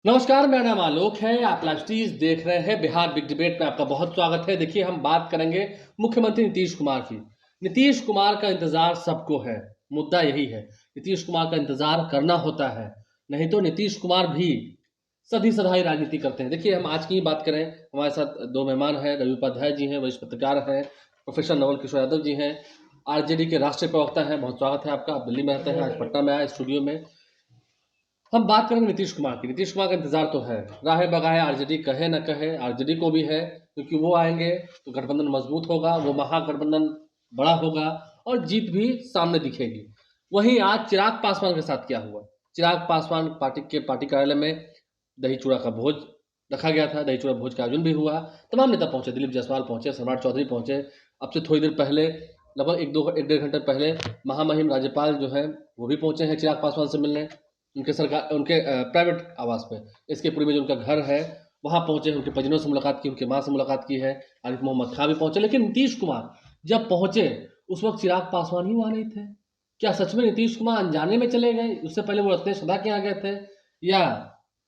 नमस्कार, मेरा नाम आलोक है। आप लाइव स्ट्रीज देख रहे हैं। बिहार बिग डिबेट में आपका बहुत स्वागत है। देखिए, हम बात करेंगे मुख्यमंत्री नीतीश कुमार की। नीतीश कुमार का इंतजार सबको है। मुद्दा यही है, नीतीश कुमार का इंतजार करना होता है, नहीं तो नीतीश कुमार भी सधी सधाई राजनीति करते हैं। देखिए, हम आज की ही बात करें, हमारे साथ दो मेहमान हैं। रवि उपाध्याय जी हैं, वरिष्ठ पत्रकार हैं। प्रोफेसर नवल किशोर यादव जी हैं, आरजेडी के राष्ट्रीय प्रवक्ता हैं। बहुत स्वागत है आपका। आप दिल्ली में रहते हैं, आज पटना में आए स्टूडियो में। हम बात करेंगे नीतीश कुमार की। नीतीश कुमार का इंतजार तो है, राहे बगाहे आरजेडी कहे न कहे, आरजेडी को भी है, क्योंकि वो आएंगे तो गठबंधन मजबूत होगा, वो महागठबंधन बड़ा होगा और जीत भी सामने दिखेगी। वहीं आज चिराग पासवान के साथ क्या हुआ? चिराग पासवान पार्टी कार्यालय में दही चूड़ा का भोज रखा गया था। दही चूड़ा भोज का आयोजन भी हुआ। तमाम नेता पहुंचे, दिलीप जायसवाल पहुंचे, सम्राट चौधरी पहुंचे। अब से थोड़ी देर पहले, लगभग एक डेढ़ घंटे पहले, महामहिम राज्यपाल जो है वो भी पहुंचे हैं चिराग पासवान से मिलने। उनके सरकार उनके प्राइवेट आवास पे, इसके पूर्व में जो उनका घर है वहाँ पहुंचे, उनके परिजनों से मुलाकात की, उनके माँ से मुलाकात की है। आरिफ मोहम्मद खां भी पहुंचे। लेकिन नीतीश कुमार जब पहुंचे उस वक्त चिराग पासवान ही वहाँ नहीं थे। क्या सच में नीतीश कुमार अनजाने में चले गए? उससे पहले वो रत्नेश सदा के यहाँ गए थे, या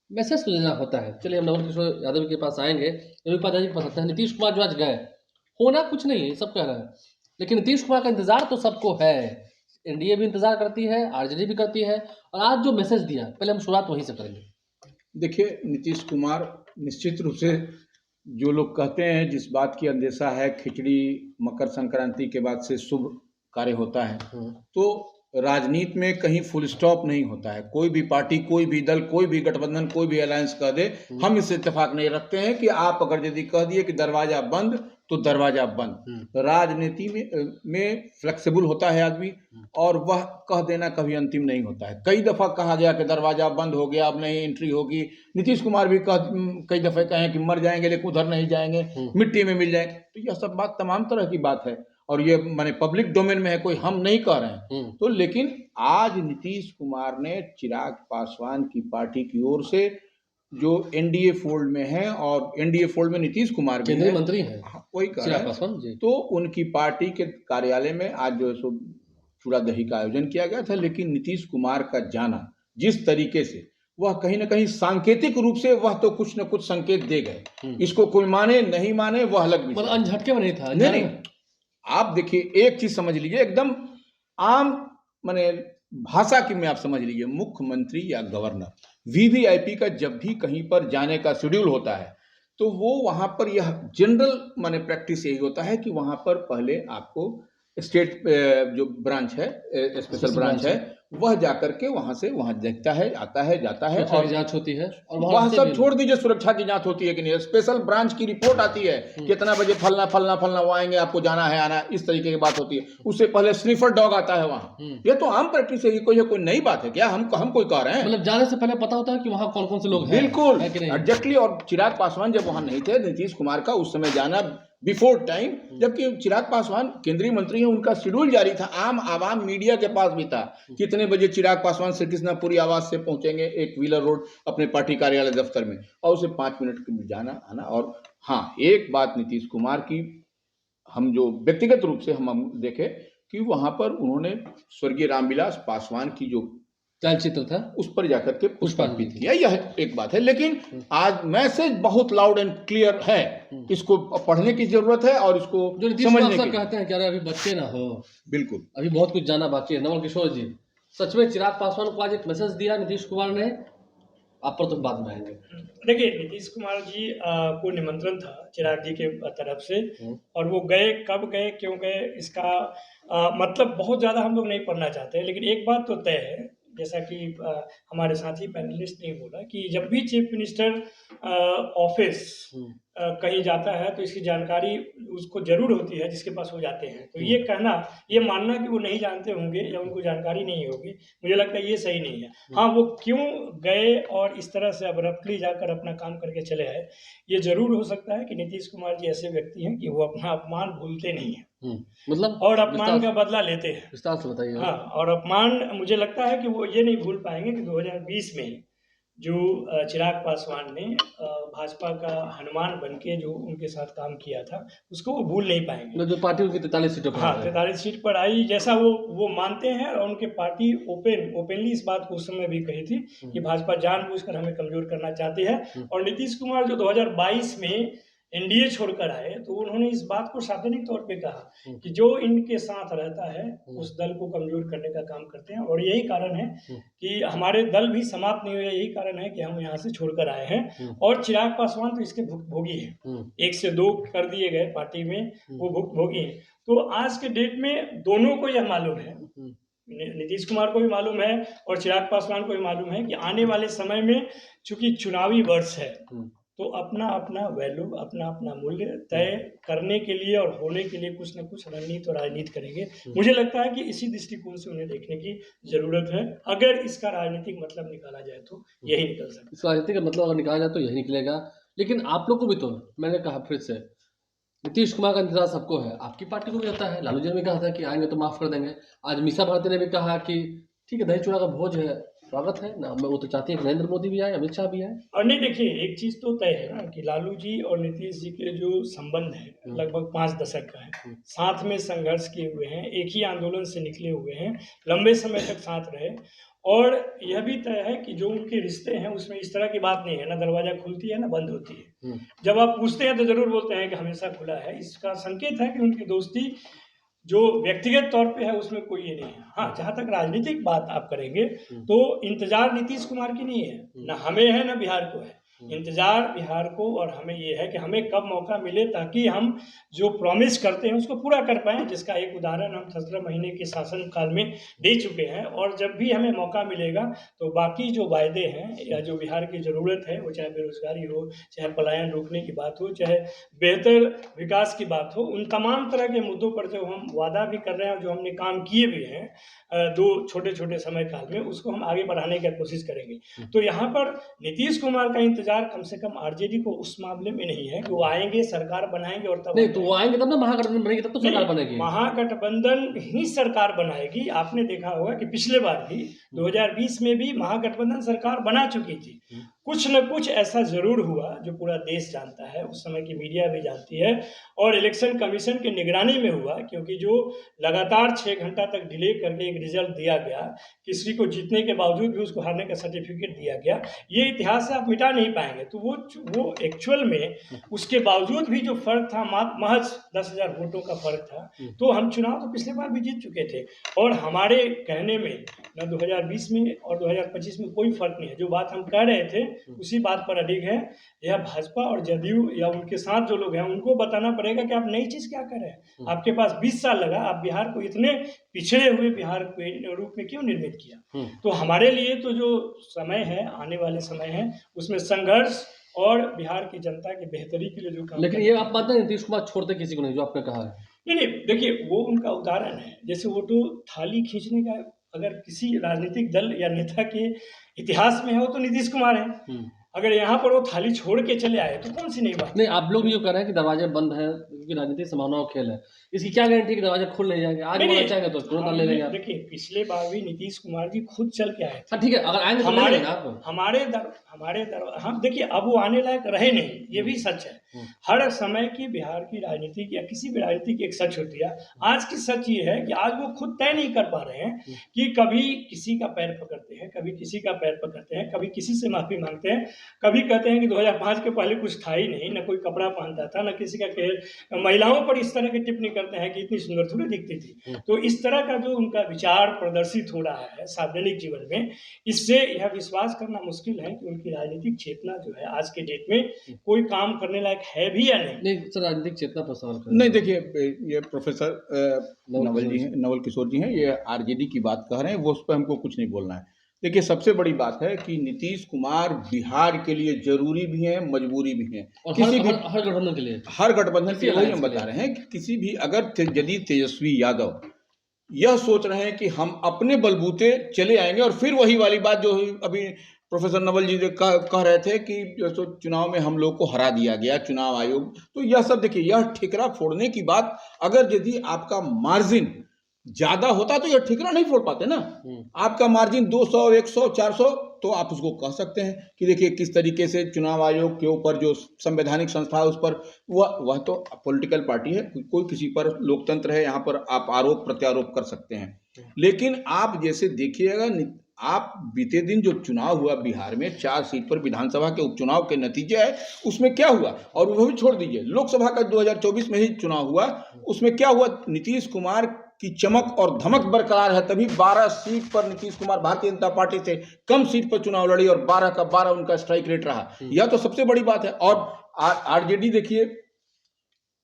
मैसेज तो देना होता है? चलिए, हम नवल किशोर यादव के पास आएंगे, रवि उपाध्याय जी के पास आते हैं। नीतीश कुमार जो आज गए, होना कुछ नहीं है, सब कह रहे हैं, लेकिन नीतीश कुमार का इंतजार तो सबको है। एनडीए भी इंतजार करती है, आरजेडी भी करती है। और आज जो मैसेज दिया, पहले हम शुरुआत वहीं से करेंगे। देखिए, नीतीश कुमार निश्चित रूप से, जो लोग कहते हैं, जिस बात की अंदेशा है, खिचड़ी मकर संक्रांति के बाद से शुभ कार्य होता है, तो राजनीति में कहीं फुल स्टॉप नहीं होता है। कोई भी पार्टी, कोई भी दल, कोई भी गठबंधन, कोई भी अलायंस कह दे, हम इससे इत्तेफाक नहीं रखते हैं कि आप अगर यदि कह दिए कि दरवाजा बंद, तो दरवाजा बंद। राजनीति में फ्लेक्सिबल होता है आदमी, और वह कह देना कभी अंतिम नहीं होता है। कई दफा कहा गया कि दरवाजा बंद हो गया, अब नहीं एंट्री होगी। नीतीश कुमार भी कई दफे कहे कि मर जाएंगे लेकिन उधर नहीं जाएंगे, मिट्टी में मिल जाएंगे। तो यह सब बात तमाम तरह की बात है, और ये माने पब्लिक डोमेन में है, कोई हम नहीं कह रहे हैं। तो लेकिन आज नीतीश कुमार ने चिराग पासवान की पार्टी की ओर से, जो एनडीए फोल्ड में है, और एनडीए फोल्ड में नीतीश कुमार भी केंद्रीय मंत्री हैं, वही कह रहे हैं, तो उनकी पार्टी के कार्यालय में आज जो है सो चूड़ा दही का आयोजन किया गया था। लेकिन नीतीश कुमार का जाना जिस तरीके से, वह कहीं ना कहीं सांकेतिक रूप से, वह तो कुछ न कुछ संकेत दे गए। इसको कोई माने नहीं माने वह अलग विषय, मतलब अनझटके में नहीं था। नहीं, आप देखिए, एक चीज समझ लीजिए, एकदम आम माने भाषा की में आप समझ लीजिए, मुख्यमंत्री या गवर्नर, वीवीआईपी का जब भी कहीं पर जाने का शेड्यूल होता है, तो वो वहां पर यह जनरल माने प्रैक्टिस यही होता है कि वहां पर पहले आपको स्टेट जो ब्रांच है, स्पेशल ब्रांच है, वह जाकर के वहां से वहां देखता है, आता है, जाता है, और जांच होती है। और वह सब छोड़ दीजिए, सुरक्षा की जांच होती है कि नहीं, स्पेशल ब्रांच की रिपोर्ट आती है, कितना बजे फलना फलना फलना वो आएंगे, आपको जाना है, आना है, इस तरीके की बात होती है। उससे पहले स्निफर डॉग आता है वहां। ये तो आम प्रैक्टिस है, कोई नई बात है क्या? हम कोई कह रहे हैं? मतलब जाने से पहले पता होता है कि वहाँ कौन कौन से लोग हैं। बिल्कुल एग्जैक्टली। और चिराग पासवान जब वहां नहीं थे, नीतीश कुमार का उस समय जाना बिफोर टाइम, जबकि चिराग पासवान केंद्रीय मंत्री हैं, उनका शेड्यूल जारी था, आम आवाम मीडिया के पास भी था, कितने बजे चिराग पासवान श्री कृष्णापुरी आवास से पहुंचेंगे, एक व्हीलर रोड अपने पार्टी कार्यालय दफ्तर में, और उसे 5 मिनट के जाना आना। और हाँ, एक बात नीतीश कुमार की, हम जो व्यक्तिगत रूप से हम देखे कि वहां पर उन्होंने स्वर्गीय रामविलास पासवान की जो चलचित्र था, उस पर जाकर के पुष्पार्पित किया, यह एक बात है। लेकिन आज मैसेज बहुत लाउड एंड क्लियर है, इसको पढ़ने की जरूरत है, और इसको समझने की। कहते हैं कि अरे अभी बच्चे ना हो, बिल्कुल अभी बहुत कुछ जाना बाकी है। नवल किशोर जी, सच में चिराग पासवान को आज एक मैसेज दिया नीतीश कुमार ने? आप पर तो बाद में आएंगे। देखिए, नीतीश कुमार जी को निमंत्रण था चिराग जी के तरफ से, और वो गए, कब गए, क्यों गए, इसका मतलब बहुत ज़्यादा हम लोग नहीं पढ़ना चाहते। लेकिन एक बात तो तय है, जैसा कि हमारे साथी पैनलिस्ट ने बोला, कि जब भी चीफ मिनिस्टर ऑफिस कहीं जाता है तो इसकी जानकारी उसको जरूर होती है जिसके पास वो जाते हैं। तो ये कहना, ये मानना कि वो नहीं जानते होंगे या उनको जानकारी नहीं होगी, मुझे लगता है ये सही नहीं है। हाँ, वो क्यों गए और इस तरह से अब्रप्टली जाकर अपना काम करके चले आए, ये जरूर हो सकता है कि नीतीश कुमार जी ऐसे व्यक्ति हैं कि वो अपना अपमान भूलते नहीं है, मतलब, और अपमान का बदला लेते हैं। विस्तार से बताइए। हाँ, और अपमान, मुझे लगता है कि वो ये नहीं भूल पाएंगे कि 2020 में जो चिराग पासवान ने भाजपा का हनुमान बनके जो उनके साथ काम किया था, उसको वो भूल नहीं पाएंगे। जो पार्टी उनकी 43 सीटों पर हाँ, 43 सीट पर आई, जैसा वो मानते हैं, और उनके पार्टी ओपनली इस बात को उस समय भी कही थी कि भाजपा जानबूझकर हमें कमजोर करना चाहती है। और नीतीश कुमार जो 2022 में एनडीए छोड़कर आए, तो उन्होंने इस बात को सार्वजनिक तौर पे कहा कि जो इनके साथ रहता है उस दल को कमजोर करने का काम करते हैं, और यही कारण है कि हमारे दल भी समाप्त नहीं हुए, यही कारण है कि हम यहाँ से छोड़कर आए हैं। और चिराग पासवान तो इसके भुक्तभोगी हैं, 1 से 2 कर दिए गए पार्टी में, वो भुक्तभोगी हैं। तो आज के डेट में दोनों को यह मालूम है, नीतीश कुमार को भी मालूम है और चिराग पासवान को भी मालूम है कि आने वाले समय में चूंकि चुनावी वर्ष है, तो अपना अपना वैल्यू, अपना अपना मूल्य तय करने के लिए और होने के लिए कुछ न कुछ रणनीति और राजनीति करेंगे। मुझे लगता है कि इसी दृष्टिकोण से उन्हें देखने की जरूरत है। अगर इसका राजनीतिक मतलब निकाला जाए तो यही निकल सकता है। इस राजनीति का मतलब अगर निकाला जाए तो यही निकलेगा। लेकिन आप लोग को भी तो, मैंने कहा फिर से, नीतीश कुमार का इंतजार सबको है, आपकी पार्टी को भी होता है। लालू जी ने भी कहा था कि आएंगे तो माफ कर देंगे। आज मीसा भारती ने भी कहा कि ठीक है, दही चूड़ा का भोज है, स्वागत है ना, वो तो चाहती है कि नरेंद्र मोदी भी आए, अमित शाह भी आए। और नहीं, देखिए एक चीज तो तय है ना कि लालू जी और नीतीश जी के जो संबंध है लगभग 5 दशक का है, साथ में संघर्ष किए हुए हैं, एक ही आंदोलन से निकले हुए हैं, लंबे समय तक साथ रहे। और यह भी तय है कि जो उनके रिश्ते हैं उसमें इस तरह की बात नहीं है, ना दरवाजा खुलती है ना बंद होती है। जब आप पूछते हैं तो जरूर बोलते हैं कि हमेशा खुला है। इसका संकेत है कि उनकी दोस्ती जो व्यक्तिगत तौर पे है उसमें कोई ये नहीं है। हाँ, जहाँ तक राजनीतिक बात आप करेंगे तो इंतजार नीतीश कुमार की नहीं है, ना हमें है ना बिहार को है। इंतजार बिहार को और हमें ये है कि हमें कब मौका मिले ताकि हम जो प्रॉमिस करते हैं उसको पूरा कर पाएं, जिसका एक उदाहरण हम 17 महीने के शासन काल में दे चुके हैं। और जब भी हमें मौका मिलेगा तो बाकी जो वायदे हैं या जो बिहार की ज़रूरत है, वो चाहे बेरोजगारी हो, चाहे पलायन रोकने की बात हो, चाहे बेहतर विकास की बात हो, उन तमाम तरह के मुद्दों पर जो हम वादा भी कर रहे हैं और जो हमने काम किए भी हैं 2 छोटे छोटे समय काल में, उसको हम आगे बढ़ाने की कोशिश करेंगे। तो यहाँ पर नीतीश कुमार का इंतजार कम से कम आरजेडी को उस मामले में नहीं है कि वो आएंगे, सरकार बनाएंगे और तब नहीं, तो वो आएंगे तब ना महागठबंधन बनेगी, तब तो सरकार बनेगी। महागठबंधन ही सरकार बनाएगी। आपने देखा होगा कि पिछले बार भी 2020 में भी महागठबंधन सरकार बना चुकी थी। कुछ न कुछ ऐसा जरूर हुआ जो पूरा देश जानता है, उस समय की मीडिया भी जानती है, और इलेक्शन कमीशन की निगरानी में हुआ, क्योंकि जो लगातार 6 घंटा तक डिले करके एक रिजल्ट दिया गया, किसी को जीतने के बावजूद भी उसको हारने का सर्टिफिकेट दिया गया, ये इतिहास से आप मिटा नहीं पाएंगे। तो वो एक्चुअल में उसके बावजूद भी जो फर्क था, महज 10,000 वोटों का फर्क था। तो हम चुनाव तो पिछले बार भी जीत चुके थे, और हमारे कहने में न 2020 में और 2025 में कोई फर्क नहीं है। जो बात हम कह रहे थे उसी बात पर अडिग है। यह भाजपा और जदयू या उनके साथ जो लोग हैं उनको बताना पड़ेगा कि आप नई चीज क्या कर रहे हैं। आपके पास 20 साल लगा, आप बिहार को इतने पिछड़े हुए बिहार के रूप में क्यों निर्मित किया। तो हमारे लिए तो जो समय है, आने वाले समय है, उसमें संघर्ष और बिहार की जनता की बेहतरी के लिए जो काम। लेकिन ये आप मानते हैं नीतीश कुमार छोड़ते किसी को नहीं, जो आपने कहा है? नहीं, देखिए वो उनका उदाहरण है। जैसे वो तो थाली खींचने का अगर किसी राजनीतिक दल या नेता के इतिहास में हो तो नीतीश कुमार है। अगर यहाँ पर वो थाली छोड़ के चले आए तो कौन सी नई बात। नहीं, आप लोग भी जो कह रहे हैं कि दरवाजे बंद है क्योंकि राजनीतिक संभावनाओं का खेल है, इसकी क्या गारंटी कि दरवाजे खुल नहीं जाएंगे? आज बोलना चाहेंगे तो तुरंत ले लेंगे आप। देखिए पिछले बार भी नीतीश कुमार जी खुद चल के आए थे। ठीक है, अगर आएंगे तो ले लेंगे आप। हमारे हम देखिए अब वो आने लायक रहे नहीं, ये भी सच है। हर समय की बिहार की राजनीति या किसी भी राजनीति की एक सच होती है। आज की सच ये है कि आज वो खुद तय नहीं कर पा रहे हैं कि कभी किसी का पैर पकड़ते हैं, कभी किसी का पैर पकड़ते हैं, कभी किसी से माफी मांगते हैं, कभी कहते हैं कि 2005 के पहले कुछ था ही नहीं, न कोई कपड़ा पहनता था, न किसी का महिलाओं पर इस तरह की टिप्पणी करते हैं कि इतनी सुंदर थोड़ी दिखती थी। तो इस तरह का जो उनका विचार प्रदर्शित हो रहा है सार्वजनिक जीवन में, इससे यह विश्वास करना मुश्किल है कि उनकी राजनीतिक चेतना जो है आज के डेट में कोई काम करने लायक है भी या नहीं। सर, राजनीतिक चेतना पर सवाल नहीं, देखिए ये प्रोफेसर नवल किशोर जी हैं, ये आरजेडी की बात कह रहे हैं, वो उस पर हमको कुछ नहीं बोलना है। देखिए सबसे बड़ी बात है कि नीतीश कुमार बिहार के लिए जरूरी भी हैं, मजबूरी भी हैं, और किसी भी हर गठबंधन के लिए, हर गठबंधन के लिए हम बता रहे हैं कि किसी भी अगर यदि तेजस्वी यादव यह सोच रहे हैं कि हम अपने बलबूते चले आएंगे, और फिर वही वाली बात जो अभी प्रोफेसर नवल जी कह रहे थे कि चुनाव में हम लोग को हरा दिया गया चुनाव आयोग, तो यह सब देखिए, यह ठिकरा फोड़ने की बात, अगर यदि आपका मार्जिन ज्यादा होता तो यह ठिकरा नहीं फोड़ पाते ना। आपका मार्जिन 200, 100, 400 तो आप उसको कह सकते हैं कि देखिए किस तरीके से चुनाव आयोग के ऊपर जो संवैधानिक संस्था है उस पर वह तो पॉलिटिकल पार्टी है, कोई किसी पर लोकतंत्र है, यहाँ पर आप आरोप प्रत्यारोप कर सकते हैं। लेकिन आप जैसे देखिएगा, आप बीते दिन जो चुनाव हुआ बिहार में 4 सीट पर विधानसभा के उपचुनाव के नतीजे है, उसमें क्या हुआ, और वो भी छोड़ दीजिए, लोकसभा का 2024 में ही चुनाव हुआ, उसमें क्या हुआ, नीतीश कुमार की चमक और धमक बरकरार है, तभी 12 सीट पर नीतीश कुमार भारतीय जनता पार्टी से कम सीट पर चुनाव लड़ी और 12 का 12 उनका स्ट्राइक रेट रहा। यह तो सबसे बड़ी बात है। और आरजेडी देखिए,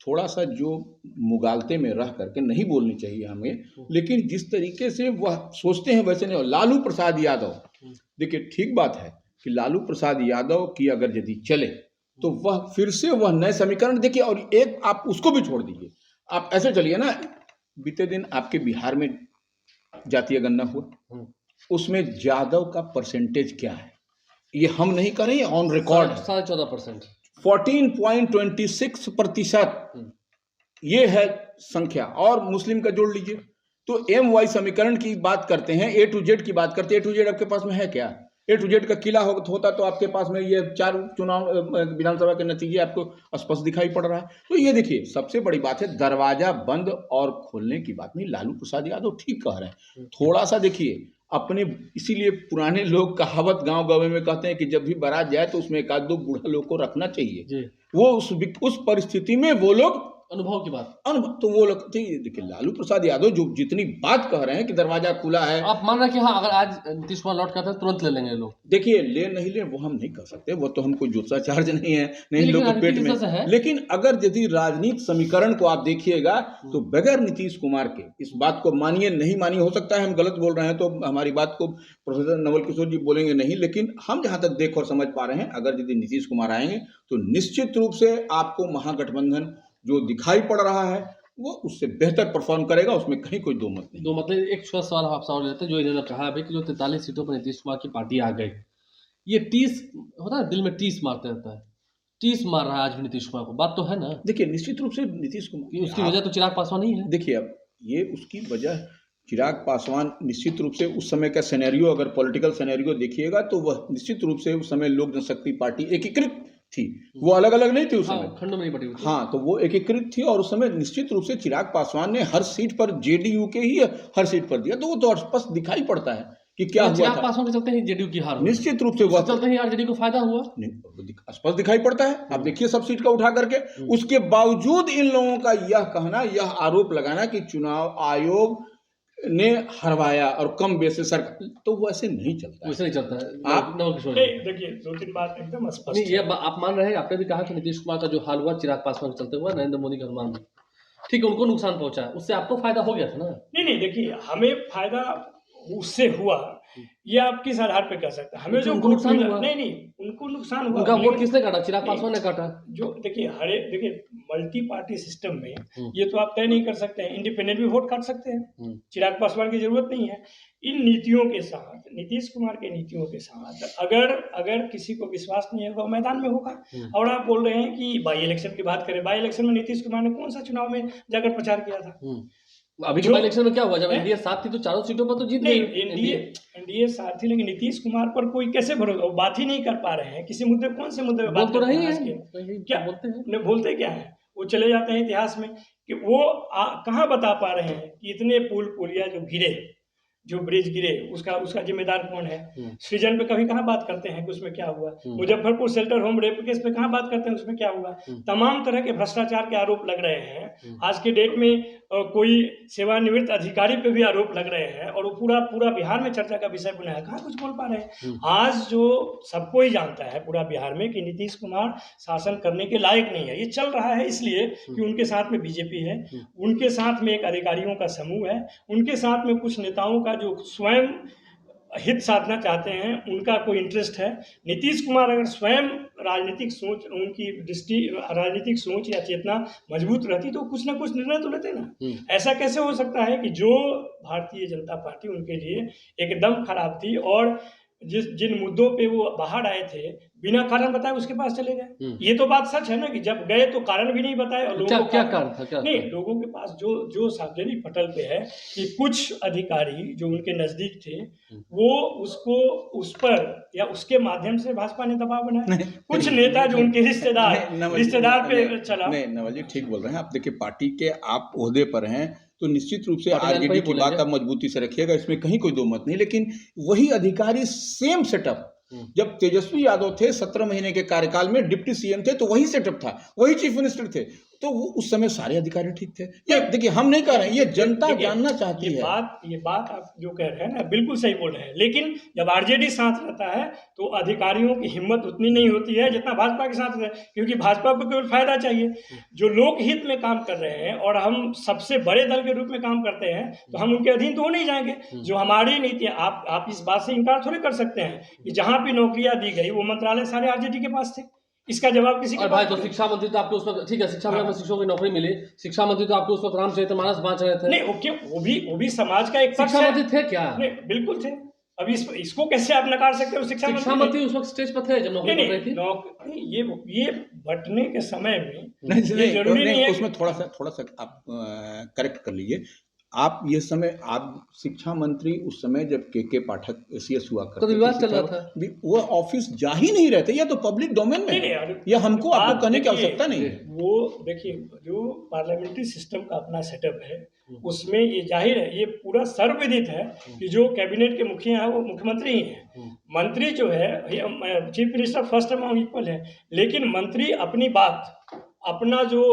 थोड़ा सा जो मुगालते में रह करके नहीं बोलनी चाहिए हमें, लेकिन जिस तरीके से वह सोचते हैं वैसे नहीं। लालू प्रसाद यादव, देखिए ठीक बात है कि लालू प्रसाद यादव की अगर यदि चले तो वह फिर से वह नए समीकरण देखिए। और एक आप उसको भी छोड़ दीजिए, आप ऐसे चलिए ना, बीते दिन आपके बिहार में जातीय गणना हुआ, उसमें यादव का परसेंटेज क्या है, ये हम नहीं कर रहे हैं, ऑन रिकॉर्ड 14.5%, 14.26% ये है संख्या। और मुस्लिम का जोड़ लीजिए तो MY समीकरण की बात करते हैं, A to Z की बात करते हैं। A to Z आपके पास में है क्या? A to Z का किला होता तो आपके पास में ये 4 चुनाव विधानसभा के नतीजे आपको स्पष्ट दिखाई पड़ रहा है। तो ये देखिए, सबसे बड़ी बात है दरवाजा बंद और खोलने की बात नहीं। लालू प्रसाद यादव ठीक कह रहे हैं, थोड़ा सा देखिए अपने, इसीलिए पुराने लोग कहावत गांव गाँव में कहते हैं कि जब भी बारात जाए तो उसमें 1-2 बूढ़ा लोग को रखना चाहिए। वो उस परिस्थिति में वो लोग अनुभव की बात, अनुभव, तो वो लोग देखिए लालू प्रसाद यादव जो जितनी बात कह रहे हैं कि दरवाजा खुला है, आप मान रहे हैं कि हाँ, अगर आज नीतीश कुमार लौट कर तुरंत ले लेंगे लोग? देखिए, ले नहीं ले वो हम नहीं कर सकते, वो तो हमको जूसा चार्ज नहीं है, नहीं लोग के पेट में। लेकिन अगर यदि राजनीतिक समीकरण को आप देखिएगा तो बगैर नीतीश कुमार के, इस बात को मानिए नहीं मानिए, हो सकता है हम गलत बोल रहे हैं तो हमारी बात को प्रोफेसर नवल किशोर जी बोलेंगे नहीं, लेकिन हम जहां तक देख और समझ पा रहे हैं, अगर यदि नीतीश कुमार आएंगे तो निश्चित रूप से आपको महागठबंधन जो दिखाई पड़ रहा है वो उससे बेहतर परफॉर्म करेगा, उसमें कहीं कोई दो मत नहीं। दो मतलब एक छोटा सवाल आप सवाल लेते हैं, जो इन्होंने कहा अभी कि जो 43 सीटों पर नीतीश कुमार की पार्टी आ गई, ये टीस होता है, दिल में टीस मारते रहता है, टीस मार रहा है आज भी नीतीश कुमार को, बात तो है ना? देखिए निश्चित रूप से नीतीश कुमार, उसकी वजह तो चिराग पासवान ही है। देखिए अब ये उसकी वजह चिराग पासवान, निश्चित रूप से उस समय का सिनेरियो, अगर पॉलिटिकल सिनेरियो देखिएगा तो वह निश्चित रूप से उस समय लोक जनशक्ति पार्टी एकीकृत थी, वो अलग अलग नहीं थी उस समय, खंडों में नहीं बटी हुई थी। हाँ, तो वो एकीकृत थी और उस समय निश्चित रूप से चिराग पासवान ने हर सीट पर जेडीयू के ही हर सीट पर दिया, तो वो तो स्पष्ट दिखाई पड़ता है कि क्या हुआ था। पासवान के चलते ही जेडीयू की हार, निश्चित रूप से वह चलते ही आरजेडी को फायदा हुआ, स्पष्ट दिखाई पड़ता है। आप देखिए सब सीट का उठा करके, उसके बावजूद इन लोगों का यह कहना, यह आरोप लगाना कि चुनाव आयोग ने हरवाया और कम बेस से सरकार, तो वो ऐसे नहीं चलता, वैसे नहीं चलता है। आप देखिए 2-3 बात एकदम स्पष्ट नहीं, ये आप मान रहे हैं, आपने भी कहा कि नीतीश कुमार का जो हाल हुआ चिराग पासवान के चलते हुआ, नरेंद्र मोदी का अनुमान, ठीक है, उनको नुकसान पहुंचा है, उससे आपको फायदा हो गया था ना? नहीं, देखिए हमें फायदा उससे हुआ, ये आप किस आधार पे कह सकते हैं? हमें जो नुकसान हुआ, नहीं उनको नुकसान हुआ, उनका वोट किसने काटा? चिराग पासवान ने काटा। जो देखिए मल्टी पार्टी सिस्टम में ये तो आप तय नहीं कर सकते हैं, इंडिपेंडेंट भी वोट काट सकते हैं, चिराग पासवान की जरूरत नहीं है। इन नीतियों के साथ, नीतीश कुमार के नीतियों के साथ अगर किसी को विश्वास नहीं होगा, मैदान में होगा। और आप बोल रहे हैं कि बाई इलेक्शन की बात करें, बाई इलेक्शन में नीतीश कुमार ने कौन सा चुनाव में जाकर प्रचार किया था? अभी जो इलेक्शन में क्या हुआ, जब एनडीए साथ थी तो चारों सीटों पर तो जीत गई। एनडीए साथ थी, लेकिन नीतीश कुमार पर कोई कैसे भरोसा, बात ही नहीं कर पा रहे हैं किसी मुद्दे, कौन से मुद्दे पे बात तो नहीं है, क्या बोलते क्या है, वो चले जाते हैं इतिहास में कि वो कहाँ बता पा रहे हैं कि इतने पुलिया जो गिरे, जो ब्रिज गिरे, उसका जिम्मेदार कौन है? सृजन पे कभी कहाँ बात करते हैं कि उसमें क्या हुआ? Muzaffarpur shelter home rape case पे कहाँ बात करते हैं उसमें क्या हुआ? तमाम तरह के भ्रष्टाचार के आरोप लग रहे हैं। आज के डेट में कोई सेवानिवृत्त अधिकारी पे भी आरोप लग रहे हैं और वो पूरा बिहार में चर्चा का विषय बना है, कहाँ कुछ बोल पा रहे हैं? आज जो सबको ही जानता है पूरा बिहार में कि नीतीश कुमार शासन करने के लायक नहीं है। ये चल रहा है इसलिए कि उनके साथ में बीजेपी है, उनके साथ में एक अधिकारियों का समूह है, उनके साथ में कुछ नेताओं का जो स्वयं हित साधना चाहते हैं, उनका कोई इंटरेस्ट है। नीतीश कुमार अगर स्वयं राजनीतिक सोच, उनकी दृष्टि, राजनीतिक सोच या चेतना मजबूत रहती तो कुछ ना कुछ निर्णय तो लेते ना। ऐसा कैसे हो सकता है कि जो भारतीय जनता पार्टी उनके लिए एकदम खराब थी और जिन मुद्दों पे वो बाहर आए थे, बिना कारण बताए उसके पास चले गए। ये तो बात सच है ना कि जब गए तो कारण भी नहीं बताए और लोगों को क्या कारण था, क्या नहीं, लोगों के पास जो सार्वजनिक पटल पे है कि कुछ अधिकारी जो उनके नजदीक थे, वो उसको उस पर या उसके माध्यम से भाजपा ने दबाव बनाया। कुछ नेता जो उनके रिश्तेदार पे चला। नहीं नवल जी ठीक बोल रहे हैं आप। देखिए पार्टी के आप ओहदे पर हैं तो निश्चित रूप से पार्टी लाइन पर आरजेडी ही की बात बोलेंगे। आप मजबूती से रखिएगा, इसमें कहीं कोई दो मत नहीं। लेकिन वही अधिकारी सेम सेटअप जब तेजस्वी यादव थे 17 महीने के कार्यकाल में डिप्टी सीएम थे तो वही सेटअप था, वही चीफ मिनिस्टर थे, तो वो उस समय सारे अधिकारी ठीक थे। ये देखिए हम नहीं कह रहे हैं, ये जनता जानना चाहती है। ये बात आप जो कह रहे हैं ना बिल्कुल सही बोल रहे हैं, लेकिन जब आरजेडी साथ रहता है तो अधिकारियों की हिम्मत उतनी नहीं होती है जितना भाजपा के साथ है, क्योंकि भाजपा को केवल फायदा चाहिए। जो लोक हित में काम कर रहे हैं और हम सबसे बड़े दल के रूप में काम करते हैं तो हम उनके अधीन तो हो नहीं जाएंगे। जो हमारी नीति, आप इस बात से इनकार थोड़ी कर सकते हैं कि जहां भी नौकरियां दी गई वो मंत्रालय सारे आरजेडी के पास थे। इसका जवाब किसी और भाई तो शिक्षा मंत्री तो आपके उस वक्त ठीक है, शिक्षा मंत्री में शिक्षकों की नौकरी मिली, शिक्षा मंत्री तो आपके उस वक्त रामचरितमानस बांट रहे थे। नहीं, वो भी समाज का एक पक्ष शिक्षा है। मंत्री थे क्या? नहीं, बिल्कुल थे। अब इसको कैसे आप नकार सकते हो? शिक्षा मंत्री उस वक्त स्टेज पर थे जब नौकरी बट रही थी। ये बंटने के समय में नहीं, जरूरी नहीं है। उसमें थोड़ा सा आप करेक्ट कर लीजिए। आप ये समय आप शिक्षा मंत्री उस समय जब के पाठक सीएस हुआ करते तो विवाद चल रहा था, वो ऑफिस जा ही नहीं रहते, या तो पब्लिक डोमेन में, या हमको आपको कहने की आवश्यकता नहीं है। वो देखिए जो पार्लियामेंट्री सिस्टम का अपना सेटअप है उसमें ये जाहिर है, ये पूरा सर्वविदित है कि जो कैबिनेट के मुखिया हैं वो मुख्यमंत्री ही हैं। मंत्री जो है chief minister first among equal है, लेकिन मंत्री अपनी बात, अपना जो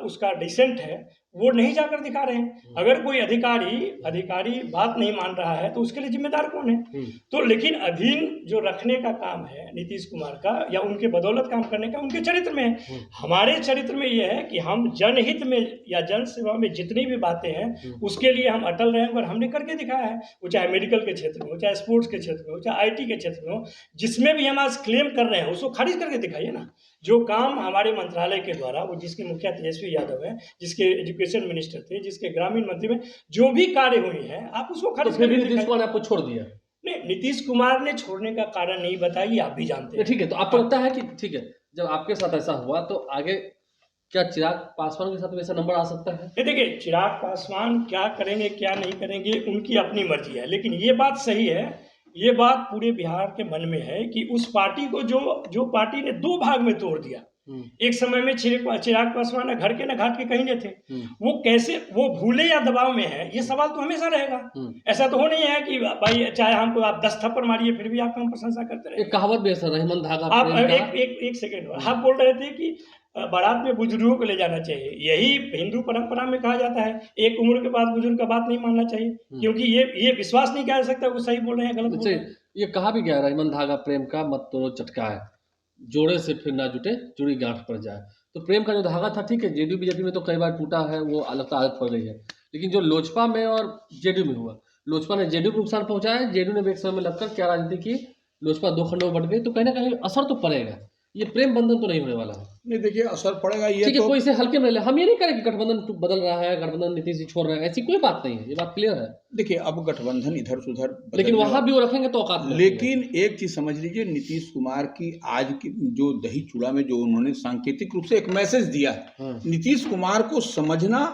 उसका डिसेंट है वो नहीं जाकर दिखा रहे हैं। अगर कोई अधिकारी बात नहीं मान रहा है तो उसके लिए जिम्मेदार कौन है? तो लेकिन अधीन जो रखने का काम है नीतीश कुमार का या उनके बदौलत काम करने का उनके चरित्र में है। हमारे चरित्र में यह है कि हम जनहित में या जन सेवा में जितनी भी बातें हैं उसके लिए हम अटल रहे और हमने करके दिखाया है। वो चाहे मेडिकल के क्षेत्र में हो, चाहे स्पोर्ट्स के क्षेत्र में हो, चाहे IT के क्षेत्र में हो, जिसमें भी हम आज क्लेम कर रहे हैं उसको खारिज करके दिखाइए ना। जो काम हमारे मंत्रालय के द्वारा, वो जिसके मुखिया तेजस्वी यादव है, जिसके एजुकेशन मिनिस्टर थे, जिसके ग्रामीण मंत्री में जो भी कार्य हुए हैं आप उसको खारिज करके नीतीश कुमार ने आपको छोड़ दिया। नहीं, नीतीश कुमार ने छोड़ने का कारण नहीं बताइए, आप भी जानते हैं। ठीक है, तो आपको लगता है कि ठीक है जब आपके साथ ऐसा हुआ तो आगे क्या चिराग पासवान के साथ वैसा नंबर आ सकता है? देखिए चिराग पासवान क्या करेंगे क्या नहीं करेंगे उनकी अपनी मर्जी है, लेकिन ये बात सही है, ये बात पूरे बिहार के मन में है कि उस पार्टी को जो पार्टी ने 2 भाग में तोड़ दिया। एक समय में चिराग पासवान न घर के न घाट के कहीं नहीं थे। वो कैसे वो भूले या दबाव में है, ये सवाल तो हमेशा रहेगा। ऐसा तो हो नहीं है कि भाई चाहे हमको आप 10 थप्पड़ मारिए फिर भी आपका हम प्रशंसा करते रहे। एक कहावत भी है रहीमन धागा आप एक सेकेंड, आप बोल रहे थे कि बारात में बुजुर्गों को ले जाना चाहिए। यही हिंदू परंपरा में कहा जाता है, एक उम्र के बाद बुजुर्ग का बात नहीं मानना चाहिए, क्योंकि ये विश्वास नहीं किया जा सकता वो सही बोल रहे हैं गलत बोल रहे हैं। ये कहा भी गया रहीमन धागा प्रेम का मत तोड़ो चटकाए, जोड़े से फिर ना जुटे जुड़ी गांठ पड़ जाए। तो प्रेम का जो धागा था ठीक है, जेडीयू बीजेपी में तो कई बार टूटा है, वो अलग आदत पड़ गई है, लेकिन जो लोजपा में और जेडीयू में हुआ, लोजपा ने जेडीयू को नुकसान पहुंचाया, जेडीयू ने भी एक समय में लगकर क्या राजनीति की, लोजपा 2 खंडों में बट गई, तो कहीं ना कहीं असर तो पड़ेगा। ये प्रेम बंधन तो नहीं होने वाला है। नहीं देखिए असर पड़ेगा, ये ठीक है, कोई इसे हल्के में ले, हम ये नहीं करें कि गठबंधन बदल रहा है, गठबंधन नीतीश जी छोड़ रहे हैं, ऐसी कोई बात नहीं है, ये बात क्लियर है। देखिए अब गठबंधन इधर से उधर, लेकिन वहां भी वो रखेंगे तो औकात में। लेकिन एक चीज समझ लीजिए, नीतीश कुमार की आज की जो दही चूड़ा में जो उन्होंने सांकेतिक रूप से एक मैसेज दिया है, नीतीश कुमार को समझना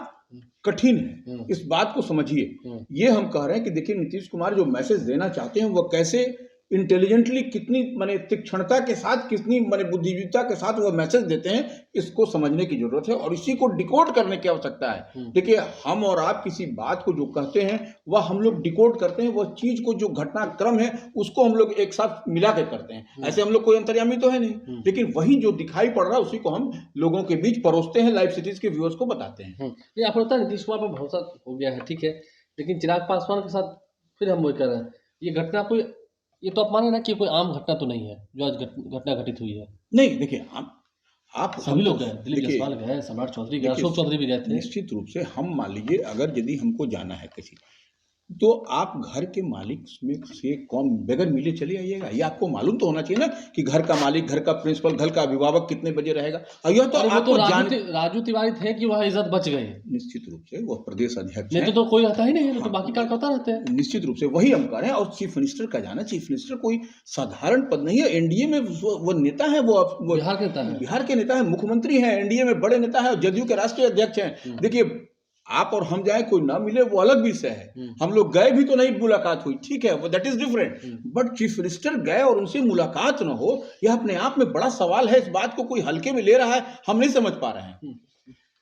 कठिन है, इस बात को समझिए। ये हम कह रहे हैं कि देखिए नीतीश कुमार जो मैसेज देना चाहते हैं वो कैसे इंटेलिजेंटली, कितनी माने तीक्ष्णता के साथ, कितनी माने बुद्धिजीविता के साथ वो मैसेज देते हैं, इसको समझने की जरूरत है और इसी को डिकोड करने की आवश्यकता है। देखिए हम और आप किसी बात को जो कहते हैं वह हम लोग डिकोड करते हैं, वह चीज को जो घटनाक्रम है उसको हम लोग एक साथ मिला के करते हैं। ऐसे हम लोग कोई अंतर्यामी तो है नहीं, लेकिन वही जो दिखाई पड़ रहा है उसी को हम लोगों के बीच परोसते हैं, लाइव सिटीज के व्यूअर्स को बताते हैं। ये आपको लगता है नीतीश कुमार पर भरोसा हो गया है, ठीक है, लेकिन चिराग पासवान के साथ फिर हम वो कह रहे हैं, ये घटना कोई, ये तो आप माने ना कि कोई आम घटना तो नहीं है जो आज घटना घटित हुई है। नहीं देखिए आप सभी लोग गए, दिलीप जायसवाल गए, सम्राट चौधरी गए, अशोक चौधरी भी गए थे। निश्चित रूप से हम मान लीजिए अगर यदि हमको जाना है किसी, तो आप घर के मालिक में से कौन बगैर मिले चले आइएगा, ये आपको मालूम तो होना चाहिए ना कि घर का मालिक, घर का प्रिंसिपल, घर का अभिभावक कितने बजे रहेगा। और यह तो और वो आपको तो जान राजू तिवारी थे कि वह इज्जत बच गई। निश्चित रूप से वो प्रदेश अध्यक्ष नहीं हैं। तो कोई रहता ही नहीं है, तो हाँ, बाकी कार्यकर्ता रहते हैं। निश्चित रूप से वही हम कह रहे हैं। और चीफ मिनिस्टर का जाना, चीफ मिनिस्टर कोई साधारण पद नहीं है। एनडीए में वो नेता है, वो बिहार के नेता है, बिहार के नेता है, मुख्यमंत्री हैं, एनडीए में बड़े नेता है, जदयू के राष्ट्रीय अध्यक्ष हैं। देखिए, आप और हम जाए कोई ना मिले वो अलग विषय है। हम लोग गए भी तो नहीं मुलाकात हुई, ठीक है, वो that is different. But chief minister गए और उनसे मुलाकात ना हो, यह अपने आप में बड़ा सवाल है। इस बात को कोई हल्के में ले रहा है, हम नहीं समझ पा रहे हैं।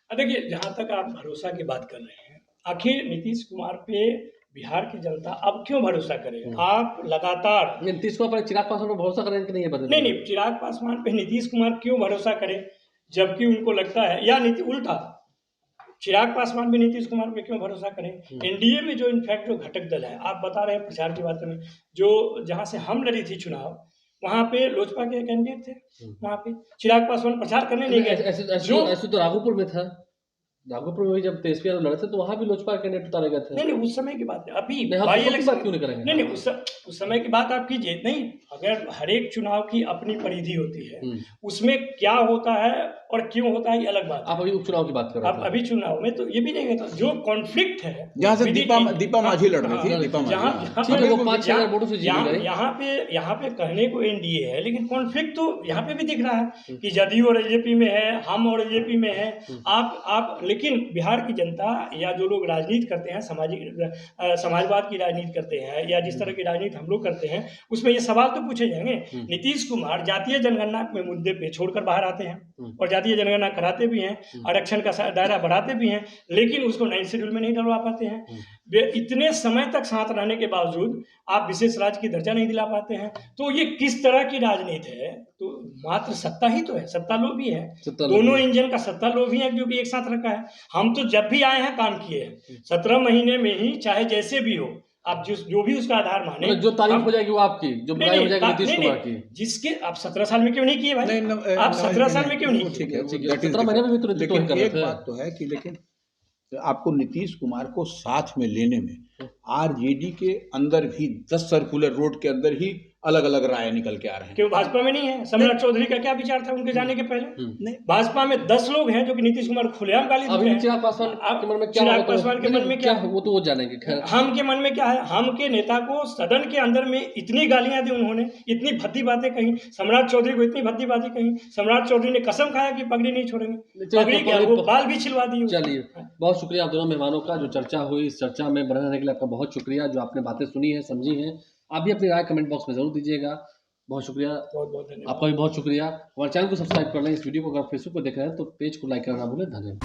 देखिए, जहाँ तक आप भरोसा की बात कर रहे हैं, आखिर नीतीश कुमार पे बिहार की जनता अब क्यों भरोसा करे? आप लगातार नीतीश कुमार पर चिराग पासवान पर भरोसा करें कि नहीं है? नहीं, चिराग पासवान पे नीतीश कुमार क्यों भरोसा करे, जबकि उनको लगता है, या उल्टा चिराग पासवान भी नीतीश कुमार पे क्यों भरोसा करें? एनडीए में जो इनफैक्ट जो घटक दल है, आप बता रहे हैं प्रचार की बात में, जो जहाँ से हम लड़ी थी चुनाव, वहाँ पे लोजपा के कैंडिडेट थे, वहाँ पे चिराग पासवान प्रचार करने नहीं गए। ऐसे तो राघोपुर में था, राघोपुर में जब तेजस्वी यादव लड़े थे तो वहाँ भी लोजपा कैंडिडेट उतारे गए थे। नहीं, उस समय की बात है, अभी बाई इलेक्शन क्यों नहीं करेंगे? नहीं, उस समय की बात आप कीजिए। नहीं, अगर हर एक चुनाव की अपनी परिधि होती है, उसमें क्या होता है और क्यों होता है, ये अलग बात है। आप अभी उपचुनाव की बात कर रहे हैं। अभी चुनाव में तो ये भी नहीं कहता, जो कॉन्फ्लिक्ट है, जहाँ से दीपा माझी लड़ रही थी, दीपा माझी, यहाँ पे कहने को एनडीए है, लेकिन कॉन्फ्लिक्ट तो यहाँ पे भी दिख रहा है कि जदयू और एजेपी में है, हम और एजेपी में है, आप लेकिन बिहार की जनता या जो लोग राजनीति करते हैं, समाजवाद की राजनीति करते हैं, या जिस तरह की राजनीति हम लोग करते हैं, उसमें ये सवाल तो पूछे जाएंगे। नीतीश कुमार जातीय जनगणना में मुद्दे पे छोड़कर बाहर आते हैं और जातीय जनगणना कराते भी हैं, आरक्षण का दायरा बढ़ाते भी हैं, लेकिन उसको 9 शेड्यूल में नहीं डलवा पाते हैं। वे इतने समय तक साथ रहने के बावजूद आप विशेष राज्य की दर्जा नहीं दिला पाते हैं। तो ये किस तरह की राजनीति है? तो मात्र सत्ता ही तो है, सत्ता लोभी है, दोनों इंजन का सत्ता लोभी है, क्योंकि एक साथ रखा है। हम तो जब भी आए हैं काम किए हैं, 17 महीने में ही, चाहे जैसे भी हो, आप जो भी उसका आधार माने, जो तारीफ हो जाएगी वो आपकी, जो बुराई हो जाएगी नीतीश कुमार की, जिसके आप 17 साल में क्यों नहीं किए भाई? आप 17 साल में क्यों नहीं? ठीक है, 17 महीने में भी तो लेकिन एक बात तो है कि लेकिन आपको नीतीश कुमार को साथ में लेने में आरजेडी के अंदर भी 10 सर्कुलर रोड के अंदर ही अलग अलग राय निकल के आ रहे हैं। क्यों भाजपा में नहीं है? सम्राट चौधरी का क्या विचार था उनके जाने के पहले? नहीं, भाजपा में 10 लोग हैं जो कि नीतीश कुमार खुलेआम गाली देते हैं। चिराग पासवान के मन में क्या, वो तो वो जानेंगे। खैर, हम के मन में क्या है? हम के नेता को सदन के अंदर में इतनी गालियां दी उन्होंने, इतनी भद्दी बातें कही, सम्राट चौधरी को इतनी भद्दी बातें कही, सम्राट चौधरी ने कसम खाया कि पगड़ी नहीं छोड़ेंगे, पगड़ी क्या, वो बाल भी छिलवा दी। चलिए, बहुत शुक्रिया आप दोनों मेहमानों का, जो चर्चा हुई, इस चर्चा में बने रहने के लिए आपका बहुत शुक्रिया, जो आपने बातें सुनी है, समझी हैं। आप भी अपनी राय कमेंट बॉक्स में जरूर दीजिएगा। बहुत शुक्रिया, बहुत धन्यवाद आपका भी बहुत शुक्रिया। हमारे चैनल को सब्सक्राइब कर लें। इस वीडियो को अगर फेसबुक पर देख रहे हैं तो पेज को लाइक करना ना भूलें। धन्यवाद।